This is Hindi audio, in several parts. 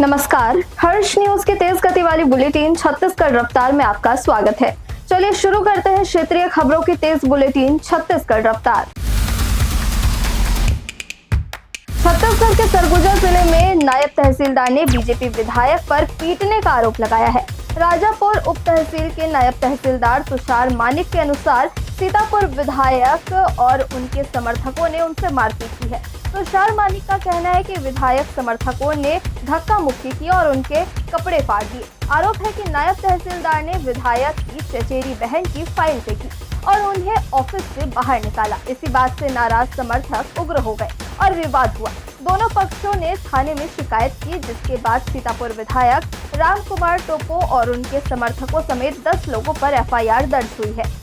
नमस्कार, हर्ष न्यूज की तेज गति वाली बुलेटिन छत्तीसगढ़ रफ्तार में आपका स्वागत है। चलिए शुरू करते हैं क्षेत्रीय खबरों की तेज बुलेटिन छत्तीसगढ़ रफ्तार। छत्तीसगढ़ के सरगुजा जिले में नायब तहसीलदार ने बीजेपी विधायक पर पीटने का आरोप लगाया है। राजापुर उप तहसील के नायब तहसीलदार तुषार मानिक के अनुसार सीतापुर विधायक और उनके समर्थकों ने उनसे मारपीट की है। तुषार मानिक का कहना है कि विधायक समर्थकों ने धक्का मुक्की की और उनके कपड़े फाड़ दिए। आरोप है कि नायब तहसीलदार ने विधायक की चचेरी बहन की फाइल फेंकी और उन्हें ऑफिस से बाहर निकाला। इसी बात से नाराज समर्थक उग्र हो गए और विवाद हुआ। दोनों पक्षों ने थाने में शिकायत की, जिसके बाद सीतापुर विधायक राम कुमार टोपो और उनके समर्थकों समेत 10 लोगों पर एफआईआर दर्ज हुई है।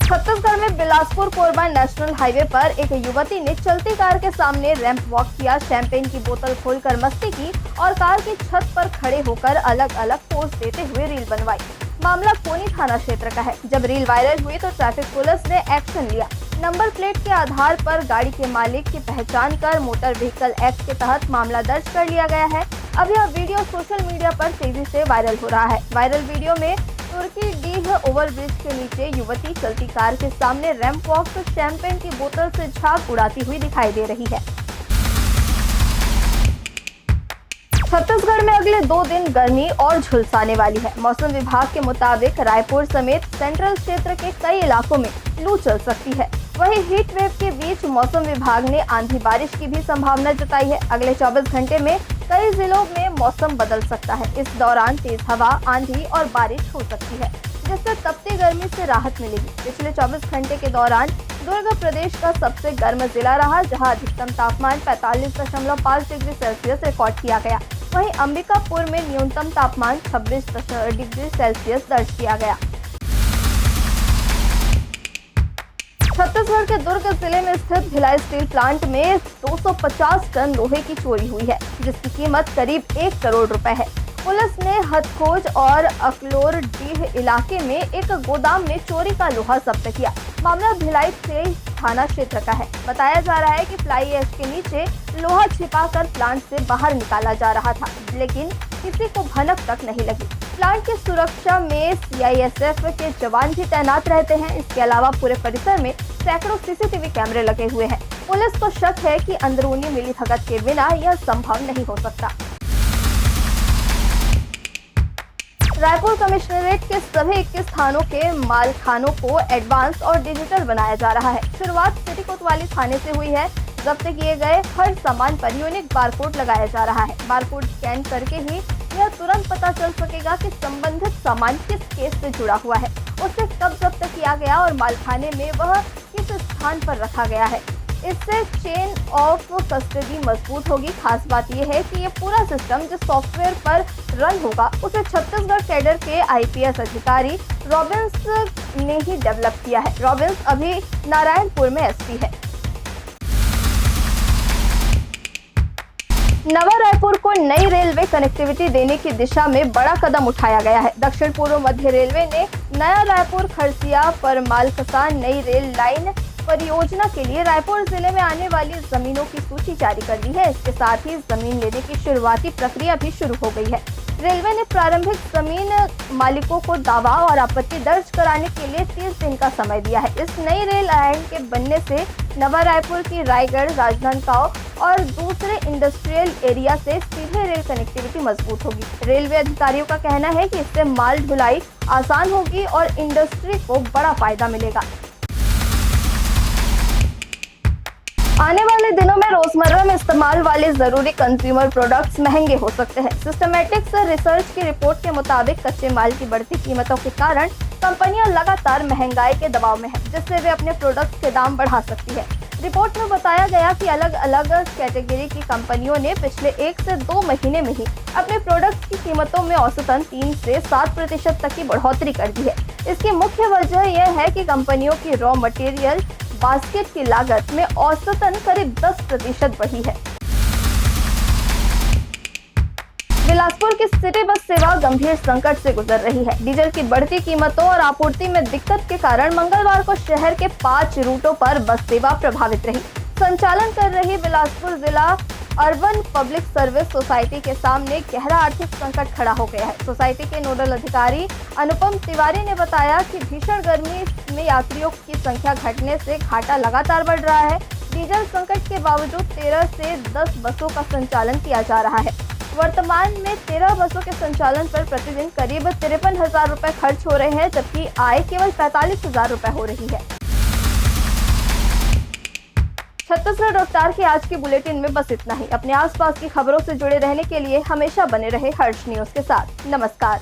छत्तीसगढ़ में बिलासपुर कोरबा नेशनल हाईवे पर एक युवती ने चलती कार के सामने रैंप वॉक किया, शैंपेन की बोतल खोलकर मस्ती की और कार की छत पर खड़े होकर अलग अलग पोज देते हुए रील बनवाई। मामला कोनी थाना क्षेत्र का है। जब रील वायरल हुई तो ट्रैफिक पुलिस ने एक्शन लिया। नंबर प्लेट के आधार पर गाड़ी के मालिक की पहचान कर मोटर व्हीकल एक्ट के तहत मामला दर्ज कर लिया गया है। अब यह वीडियो सोशल मीडिया पर तेजी से वायरल हो रहा है। वायरल वीडियो में तुर्की डीह ओवरब्रिज के नीचे युवती चलती कार के सामने रैंप वॉक शैंपेन की बोतल से झाग उड़ाती हुई दिखाई दे रही है। छत्तीसगढ़ में अगले 2 दिन गर्मी और झुलसाने वाली है। मौसम विभाग के मुताबिक रायपुर समेत सेंट्रल क्षेत्र के कई इलाकों में लू चल सकती है। वहीं हीट वेव के बीच मौसम विभाग ने आंधी बारिश की भी संभावना जताई है। अगले 24 घंटे में कई जिलों में मौसम बदल सकता है। इस दौरान तेज हवा, आंधी और बारिश हो सकती है, जिससे तपती गर्मी से राहत मिलेगी। पिछले 24 घंटे के दौरान दुर्ग प्रदेश का सबसे गर्म जिला रहा, जहां अधिकतम तापमान 45.5 डिग्री सेल्सियस रिकॉर्ड किया गया। वहीं अंबिकापुर में न्यूनतम तापमान 26 डिग्री सेल्सियस दर्ज किया गया। छत्तीसगढ़ के दुर्ग जिले में स्थित भिलाई स्टील प्लांट में 250 टन लोहे की चोरी हुई है, जिसकी कीमत करीब 1 करोड़ रुपए है। पुलिस ने हथखोज और अकलोर डीह इलाके में एक गोदाम में चोरी का लोहा जब्त किया। मामला भिलाई से थाना क्षेत्र का है। बताया जा रहा है कि फ्लाई ऐश के नीचे लोहा छिपाकर प्लांट से बाहर निकाला जा रहा था, लेकिन किसी को भनक तक नहीं लगी। प्लांट की सुरक्षा में सीआईएसएफ के जवान भी तैनात रहते हैं। इसके अलावा पूरे परिसर में सैकड़ों सीसीटीवी कैमरे लगे हुए हैं। पुलिस को शक है कि अंदरूनी मिलीभगत के बिना यह संभव नहीं हो सकता। रायपुर कमिश्नरेट के सभी 21 थानों के मालखानों को एडवांस और डिजिटल बनाया जा रहा है। शुरुआत सिटी कोतवाली थाने से हुई है। जब्त किए गए हर सामान पर यूनिक बारकोड लगाया जा रहा है। बारकोड स्कैन करके ही यह तुरंत पता चल सकेगा कि संबंधित सामान किस केस से जुड़ा हुआ है, उसे कब जब्त किया गया और मालखाने में वह किस स्थान पर रखा गया है। इससे चेन ऑफ कस्टडी मजबूत होगी। खास बात यह है कि ये पूरा सिस्टम जिस सॉफ्टवेयर पर रन होगा उसे छत्तीसगढ़ कैडर के आईपीएस अधिकारी रॉबिन्स ने ही डेवलप किया है। रॉबिन्स अभी नारायणपुर में एसपी है। नवा रायपुर को नई रेलवे कनेक्टिविटी देने की दिशा में बड़ा कदम उठाया गया है। दक्षिण पूर्व मध्य रेलवे ने नया रायपुर खरसिया परमालकसा नई रेल लाइन परियोजना के लिए रायपुर जिले में आने वाली जमीनों की सूची जारी कर दी है। इसके साथ ही जमीन लेने की शुरुआती प्रक्रिया भी शुरू हो गई है। रेलवे ने प्रारंभिक जमीन मालिकों को दावा और आपत्ति दर्ज कराने के लिए 30 दिन का समय दिया है। इस नई रेल लाइन के बनने से नवा रायपुर की रायगढ़, राजनांदगांव और दूसरे इंडस्ट्रियल एरिया से सीधे रेल कनेक्टिविटी मजबूत होगी। रेलवे अधिकारियों का कहना है कि इससे माल ढुलाई आसान होगी और इंडस्ट्री को बड़ा फायदा मिलेगा। आने वाले दिनों में रोजमर्रा में इस्तेमाल वाले जरूरी कंज्यूमर प्रोडक्ट्स महंगे हो सकते हैं। सिस्टमैटिक्स रिसर्च की रिपोर्ट के मुताबिक कच्चे माल की बढ़ती कीमतों के कारण कंपनियां लगातार महंगाई के दबाव में हैं, जिससे वे अपने प्रोडक्ट्स के दाम बढ़ा सकती है। रिपोर्ट में बताया गया कि अलग अलग कैटेगरी की कंपनियों ने पिछले 1 से 2 महीने में ही अपने प्रोडक्ट्स की कीमतों में औसतन 3 से 7% तक की बढ़ोतरी कर दी है। इसकी मुख्य वजह यह है कि कंपनियों की रॉ मटेरियल बास्केट की लागत में औसतन करीब 10% बढ़ी है। बिलासपुर की सिटी बस सेवा गंभीर संकट से गुजर रही है। डीजल की बढ़ती कीमतों और आपूर्ति में दिक्कत के कारण मंगलवार को शहर के 5 रूटों पर बस सेवा प्रभावित रही। संचालन कर रही बिलासपुर जिला अर्बन पब्लिक सर्विस सोसाइटी के सामने गहरा आर्थिक संकट खड़ा हो गया है। सोसाइटी के नोडल अधिकारी अनुपम तिवारी ने बताया कि भीषण गर्मी में यात्रियों की संख्या घटने से घाटा लगातार बढ़ रहा है। डीजल संकट के बावजूद 13 से 10 बसों का संचालन किया जा रहा है। वर्तमान में 13 बसों के संचालन पर प्रतिदिन करीब 53,000 रुपए खर्च हो रहे हैं, जबकि आय केवल 45,000 रुपए हो रही है। छत्तीसगढ़ रफ्तार की आज की बुलेटिन में बस इतना ही। अपने आसपास की खबरों से जुड़े रहने के लिए हमेशा बने रहे हर्ष न्यूज के साथ। नमस्कार।